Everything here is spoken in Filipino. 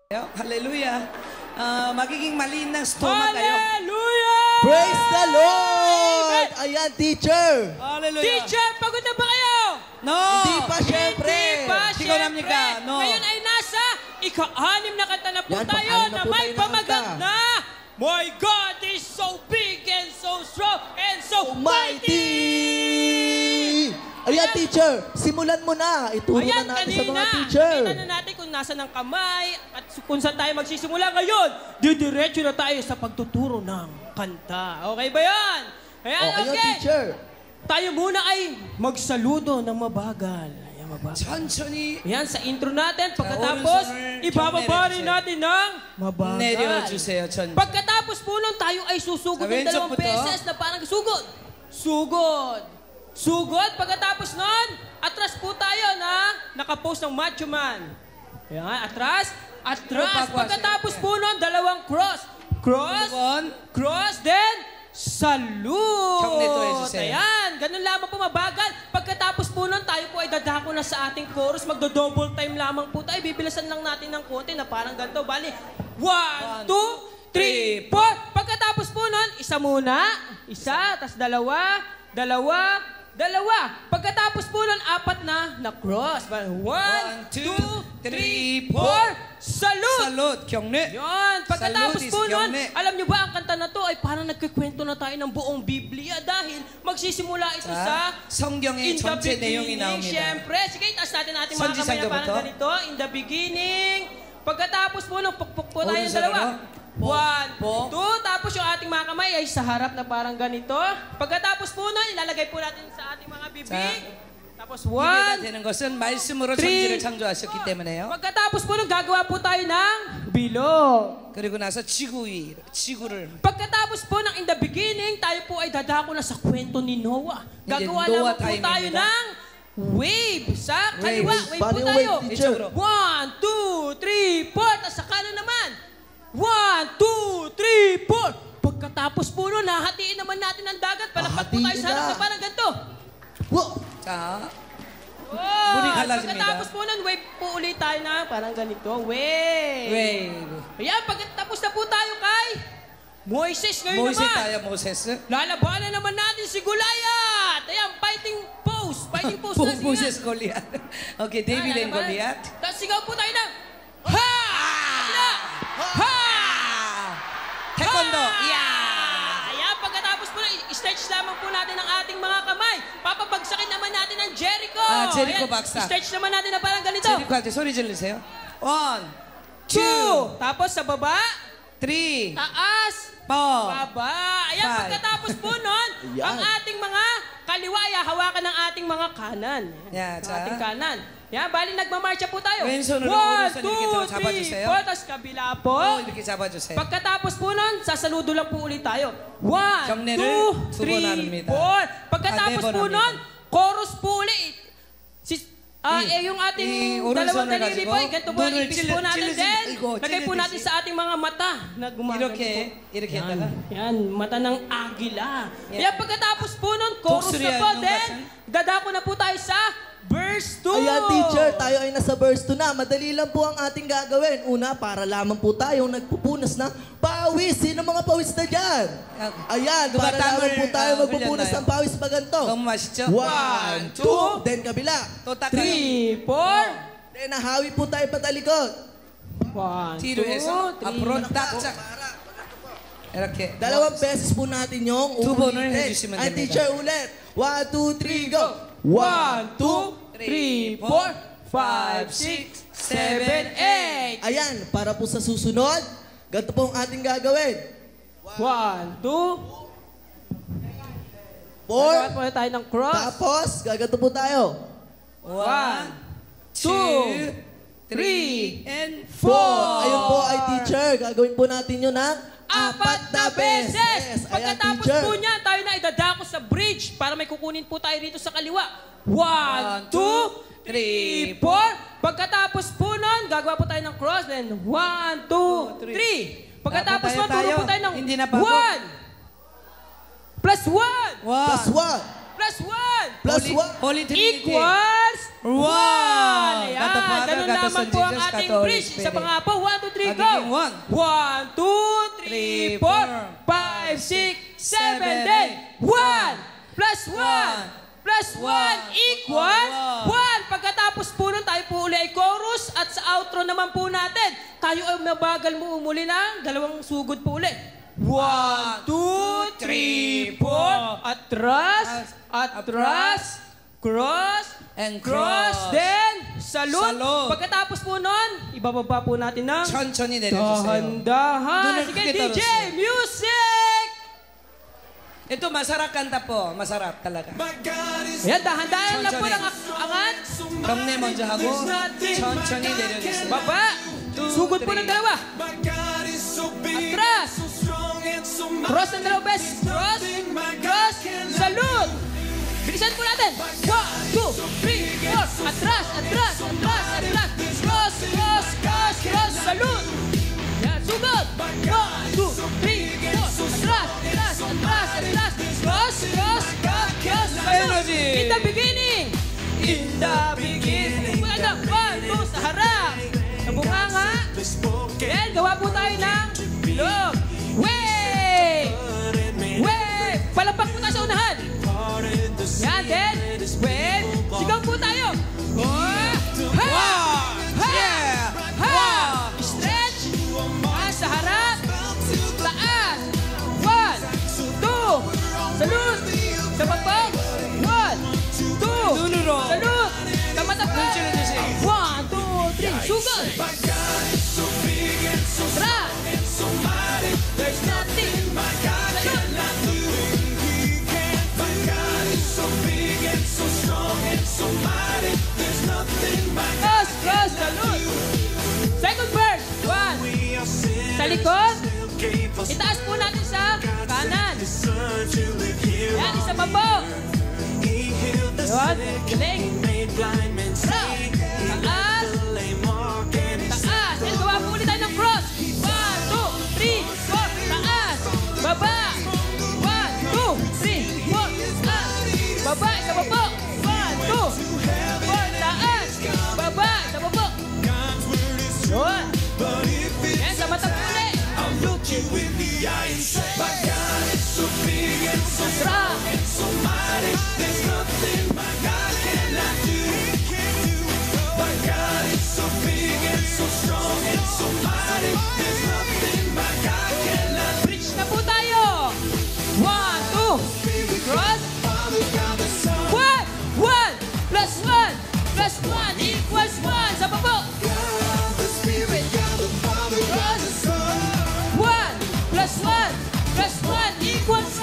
Hallelujah. Magiging maliin ng stomach kayo. Hallelujah! Praise the Lord! Ayan, teacher! Hallelujah. Teacher, pagod na ba kayo? No! Hindi pa, syempre! Hindi pa, Hindi ko naman syempre. ka, no. Ngayon ay nasa ika-anim na kanta na po Yan, tayo pang-anim na na po may tayo na pamagat kanta. na My God is so big and so strong and so Mighty! mighty! Ayan, teacher! Simulan mo na! Ituro na Ayan, natin sa mga kanina, teacher! kita na natin kung nasa ng kamay at kung saan tayo magsisimula ngayon. Didiretso na tayo sa pagtuturo ng kanta. Okay ba yan? Ayan, Ayan, okay. teacher! Tayo muna ay magsaludo ng mabagal. Ayan, mabagal. 천천히 Ayan, sa intro natin. Pagkatapos, 오른손을 ibababa rin 좀 natin ng mabagal. 내려주세요. 천천히. Pagkatapos po nun, tayo ay susugod Sa ng dalawang 왼쪽부터. beses na parang sugod. Sugod. Sugod. Pagkatapos nun, atras po tayo na nakapost ng Macho Man. Ayan, atras. Atras. Pagkatapos po nun, dalawang cross. Cross. Cross. Then, salute. 경례도 해주세요. Ayan, ganun lamang po mabagal. Pagkatapos po nun, tayo po ay dadako na sa ating chorus. Magdo-double time lamang po tayo. Bibilasan lang natin ng konti na parang ganito. Bali, 1, 2, 3, 4. Pagkatapos po nun, isa muna. Isa, tas dalawa. Dalawa. Dalawa. Pagkatapos po nun, apat na cross. 1, 2, 3, 4. Salute! Salute. 경례. Yun. Pagkatapos Salute is po nun, 경례. alam nyo ba, ang kanta na to ay parang nagkikwento na tayo ng buong Biblia dahil magsisimula ito sa 성경의 in the 전체 내용이 beginning. 나옵니다. Siyempre, sige, taas natin ating mga kamay na parang 선지자서부터. ganito. In the beginning. Pagkatapos po nung pukpuk po tayo ng 오른손으로. dalawa. 1, po. 2, tapos yung ating mga kamay ay sa harap na parang ganito. Pagkatapos po nun, ilalagay po natin sa ating mga bibig. Tapos 이해가 1, 되는 것은 말씀으로 three. 천지를 창조하셨기 때문에요. pagkatapos po nun, gagawa po tayo ng bilog. 그리고 나서 지구를 Pagkatapos po ng in the beginning, tayo po ay dadako na sa kwento ni Noah. Hindi, Gagawa Noah naman po tayo timing입니다. ng wave. Sa kaliwa, Wave. wave po Paano yung tayo. wave, teacher? 1, 2, 3, 4. Tapos sa kanan naman. 1, 2, 3, 4. Pagkatapos po nun, nahatiin naman natin ang dagat. Palakpak po tayo Hahatiin sa harap na. na parang ganito. Wow! 자, Oh, 물이 갈라집니다. pagkatapos po nun, wave po ulit tayo na parang ganito. Wave. wave. Ayan, pagkatapos na po tayo kay Moises ngayon 모세 naman. tayo Moses. Lalabanan naman natin si Goliath. Ayan, fighting pose. Fighting pose na siya. 모세스 골리앗. 오케이, 데이비드 앤 골리앗. Tapos sigaw po tayo ng Ha! Ha! Ha! 태권도. 이야. Ayan, pagkatapos po na, stretch lamang po natin ang ating mga kamay. Papabagsakin naman natin ang Jericho. Ah, Jericho Ayan, 박사. Stretch naman natin na parang ganito. 제리코한테 소리 지르세요. 1, 2. Tapos sa baba. 3, Taas. 4. Baba. Ayan, Five. pagkatapos po nun, Ayan. ang ating mga kaliwa ay hawakan ng ating mga kanan. Yan, Ang ating kanan. Yan, bali nagmamarcha po tayo. 왼손으로 1, 오른손 이렇게 2, 3, 잡아주세요. 4, tapos kabila po. 이렇게 잡아주세요. Pagkatapos po nun, sasaludo lang po ulit tayo. 1, 경례를 2, 두번 3, 합니다. 4. Pagkatapos 네 번 po 합니다. nun, chorus po ulit. Yung ating dalawang 오른손을 daliri 가지고 po, ganito po, 눈을 ipis po natin 찔르지 din. 말고, Lagay po 찔르듯이. natin sa ating mga mata na gumagano po. 이렇게 했다가 Yan, mata ng agila. Yan. Yan, pagkatapos po nun, chorus 독수리 na po, yung then, kasi. dadako na po tayo sa verse 2. Ayan, teacher, tayo ay nasa verse 2 na. Madali lang po ang ating gagawin. Una, para lamang po tayong nagpupunas ng pawis. Sino mga pawis na dyan? Ayan, Nuga para 땀을, lamang po tayo magpupunas 흘렸나요? ng pawis pa ganito. 너무 맛있죠? 1, 2, then kabila. 또 닦아요. 3, 4. Then nahawi po tayo patalikod. 1, 2, 뒤로 해서 3. 앞으로 딱짝 이렇게 Dalawang beses po natin yung 두 번을 ulitin. 해주시면 Ay, 됩니다. teacher, ulit. 1, 2, 3, go. 1, 2, 3, 4, 5, 6, 7, 8. Ayan, para po sa susunod, ganito po ang ating gagawin. 1, 2. 4, Gagawa po tayo ng cross. tapos, gagato po tayo. 1, 2, 3, and 4. Ayun po ay teacher, gagawin po natin yun ng apat na beses. Yes, ayan, Pagkatapos teacher. po niya, tayo na idadako sa bridge para may kukunin po tayo rito sa kaliwa. 1, 2, 3, 4. Pagkatapos po nun, gagawa po tayo ng cross. Then 1, 2, 3. Pagkatapos Tayo, po, turo po tayo. tayo ng Hindi na pa ako. 1 plus 1 Plus 1. plus plus 1 Plus one. Holy Trinity. equals Wow! 1. Ayan, God the Father, ganun God the lamang Son, po ang Jesus, God ating the Holy bridge. Isa Spirit. pa nga po, 1, 2, 3, go! Magiging one. 1, 2, 3, 4, 5, 6, 7, 8. 1 plus 1 plus 1 equals 1. Pagkatapos po nun, tayo po uli ay chorus at sa outro naman po natin, tayo ay mabagal mo umuli ng dalawang sugod po uli. 1, 2, 3, 4. Atras, cross, And cross, cross. then salute. Salute. Pagkatapos po nun, ibababa po natin ng 천천히 내려주세요. dahan-dahan. Doon Sige, kita DJ, Rosel. music! Ito, masarap kanta po. Masarap talaga. Ayan, dahan-dahan lang po 천천히. ng angat. 경례 먼저 하고 천천히 내려주세요. Baba. Sugod po ng dalawa. Atras. Cross ng dalawa, best. Cross. Cross. Salute. Bilisan po natin. 1, 2, 3, 4. Atras, atras, atras, atras. Cross, cross, cross, cross. Salute. Yan, sugod. 1, 2, 3, 4. Atras, atras, atras, atras. Cross, cross, cross, cross. Salute. Energy. In the beginning. In the beginning. 1, 2, sa harap. Sa bunganga. Yan, gawa po tayo ng bilog. Wave! Wave! Palakpak po tayo sa unahan. Yan, then, wave. Sigaw po tayo. Ha! Ha! Ha! Stretch. Sa harap. Taas. 1, 2. Salute. Sa pagpag. 1, 2. 눈으로. Salute. Sa matapag. 눈치를 주세요. 1, 2, 3. Sugod. Tara. There's nothing. Salute. Cross, cross, salute. Second verse. 1. Sa likod. Itaas po natin sa kanan. Yan, isa pa po. Yun. Galing. Tara. Taas. Taas. Yan, gawa po ulit tayo ng cross. 1, 2, 3, 4. Taas. Baba. 1, 2, 3, 4. Taas. Baba. Isa pa po. 1, 2, 4. Taas. Baba. Isa pa po. Yun. Yan, sa mata po ulit. Tara. Bridge na po tayo. 1, 2. Cross. 1, 1 plus 1 plus 1 equals 1. Sa babo. Cross. 1 plus 1 plus 1 equals